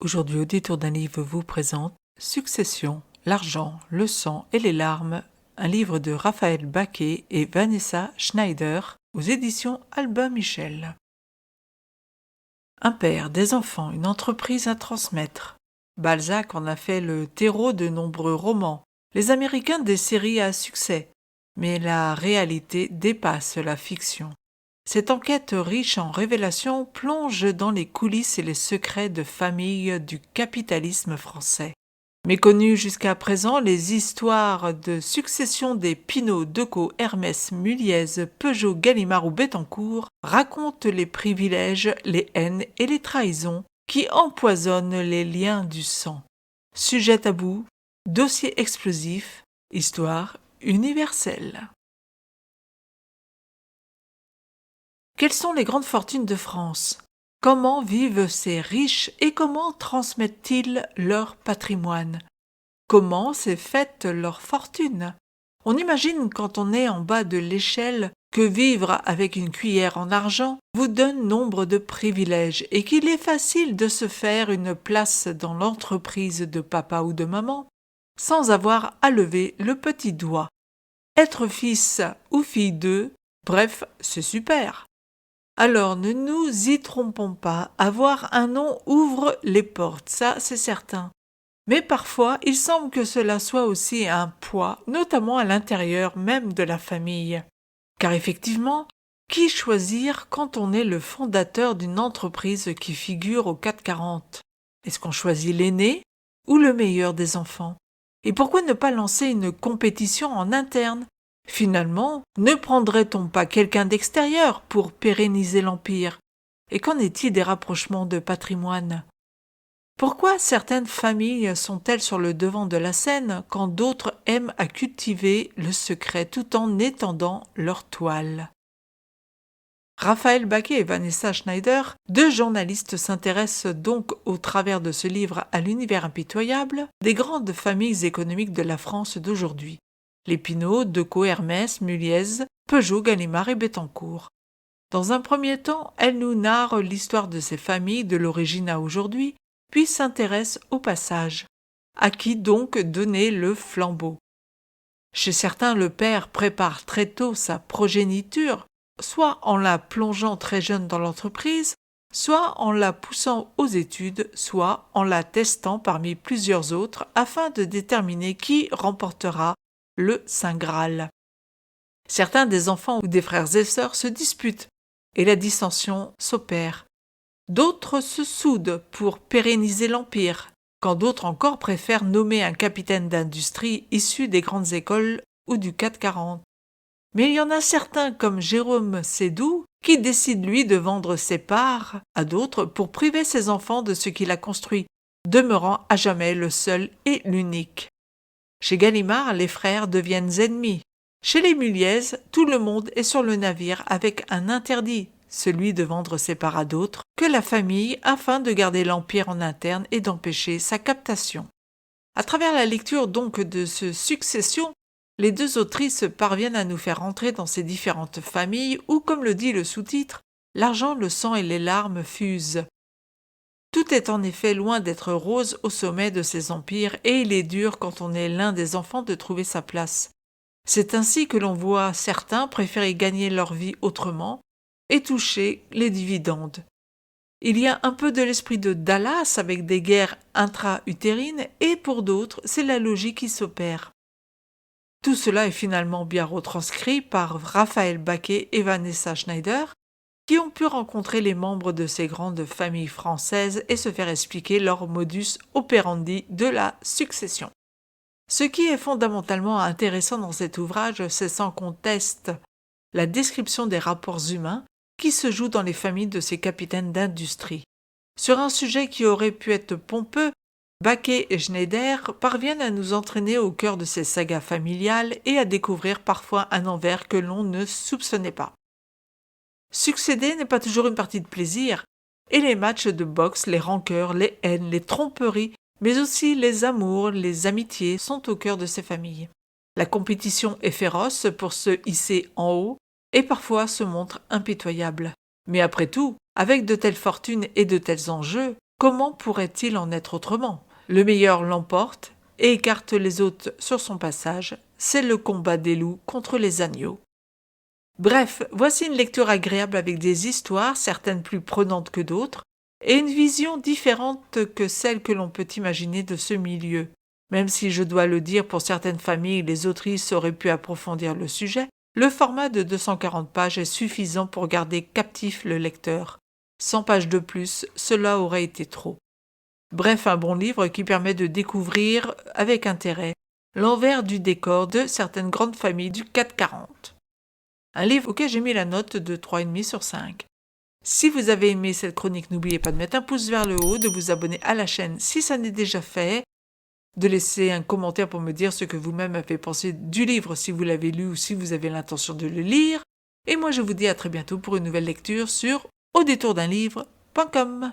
Aujourd'hui, au détour d'un livre vous présente Succession, l'argent, le sang et les larmes, un livre de Raphaël Baquet et Vanessa Schneider aux éditions Albin Michel. Un père, des enfants, une entreprise à transmettre. Balzac en a fait le terreau de nombreux romans, les Américains des séries à succès, mais la réalité dépasse la fiction. Cette enquête riche en révélations plonge dans les coulisses et les secrets de famille du capitalisme français. Méconnues jusqu'à présent, les histoires de succession des Pinault, Decaux, Hermès, Muliez, Peugeot, Gallimard ou Bettencourt racontent les privilèges, les haines et les trahisons qui empoisonnent les liens du sang. Sujet tabou, dossier explosif, histoire universelle. Quelles sont les grandes fortunes de France? Comment vivent ces riches et comment transmettent-ils leur patrimoine? Comment s'est faite leur fortune? On imagine quand on est en bas de l'échelle que vivre avec une cuillère en argent vous donne nombre de privilèges et qu'il est facile de se faire une place dans l'entreprise de papa ou de maman sans avoir à lever le petit doigt. Être fils ou fille d'eux, bref, c'est super. Alors ne nous y trompons pas, avoir un nom ouvre les portes, ça c'est certain. Mais parfois, il semble que cela soit aussi un poids, notamment à l'intérieur même de la famille. Car effectivement, qui choisir quand on est le fondateur d'une entreprise qui figure au 440? Est-ce qu'on choisit l'aîné ou le meilleur des enfants? Et pourquoi ne pas lancer une compétition en interne? Finalement, ne prendrait-on pas quelqu'un d'extérieur pour pérenniser l'empire? Et qu'en est-il des rapprochements de patrimoine? Pourquoi certaines familles sont-elles sur le devant de la scène quand d'autres aiment à cultiver le secret tout en étendant leur toile? Raphaël Baquet et Vanessa Schneider, deux journalistes, s'intéressent donc au travers de ce livre à l'univers impitoyable des grandes familles économiques de la France d'aujourd'hui. Les Pinault, Decaux, Hermès, Muliez, Peugeot, Gallimard et Bettencourt. Dans un premier temps, elle nous narre l'histoire de ces familles de l'origine à aujourd'hui, puis s'intéresse au passage. À qui donc donner le flambeau? Chez certains, le père prépare très tôt sa progéniture, soit en la plongeant très jeune dans l'entreprise, soit en la poussant aux études, soit en la testant parmi plusieurs autres afin de déterminer qui remportera le Saint Graal. Certains des enfants ou des frères et sœurs se disputent et la dissension s'opère. D'autres se soudent pour pérenniser l'empire, quand d'autres encore préfèrent nommer un capitaine d'industrie issu des grandes écoles ou du 440. Mais il y en a certains comme Jérôme Sédou qui décide lui de vendre ses parts à d'autres pour priver ses enfants de ce qu'il a construit, demeurant à jamais le seul et l'unique. Chez Gallimard, les frères deviennent ennemis. Chez les Muliez, tout le monde est sur le navire avec un interdit, celui de vendre ses parts à d'autres que la famille afin de garder l'empire en interne et d'empêcher sa captation. À travers la lecture donc de ce Succession, les deux autrices parviennent à nous faire entrer dans ces différentes familles où, comme le dit le sous-titre, l'argent, le sang et les larmes fusent. Tout est en effet loin d'être rose au sommet de ces empires et il est dur quand on est l'un des enfants de trouver sa place. C'est ainsi que l'on voit certains préférer gagner leur vie autrement et toucher les dividendes. Il y a un peu de l'esprit de Dallas avec des guerres intra-utérines et pour d'autres, c'est la logique qui s'opère. Tout cela est finalement bien retranscrit par Raphaël Baquet et Vanessa Schneider, qui ont pu rencontrer les membres de ces grandes familles françaises et se faire expliquer leur modus operandi de la succession. Ce qui est fondamentalement intéressant dans cet ouvrage, c'est sans conteste la description des rapports humains qui se jouent dans les familles de ces capitaines d'industrie. Sur un sujet qui aurait pu être pompeux, Baquet et Schneider parviennent à nous entraîner au cœur de ces sagas familiales et à découvrir parfois un envers que l'on ne soupçonnait pas. Succéder n'est pas toujours une partie de plaisir, et les matchs de boxe, les rancœurs, les haines, les tromperies, mais aussi les amours, les amitiés sont au cœur de ces familles. La compétition est féroce pour se hisser en haut et parfois se montre impitoyable. Mais après tout, avec de telles fortunes et de tels enjeux, Comment pourrait-il en être autrement? Le meilleur l'emporte et écarte les autres sur son passage. C'est le combat des loups contre les agneaux. Bref, voici une lecture agréable avec des histoires, certaines plus prenantes que d'autres, et une vision différente que celle que l'on peut imaginer de ce milieu. Même si je dois le dire, pour certaines familles, les autrices auraient pu approfondir le sujet, le format de 240 pages est suffisant pour garder captif le lecteur. 100 pages de plus, cela aurait été trop. Bref, un bon livre qui permet de découvrir avec intérêt l'envers du décor de certaines grandes familles du 440. Un livre auquel j'ai mis la note de 3,5 sur 5. Si vous avez aimé cette chronique, n'oubliez pas de mettre un pouce vers le haut, de vous abonner à la chaîne si ça n'est déjà fait, de laisser un commentaire pour me dire ce que vous-même avez pensé du livre si vous l'avez lu ou si vous avez l'intention de le lire. Et moi je vous dis à très bientôt pour une nouvelle lecture sur audétourdunlivre.com.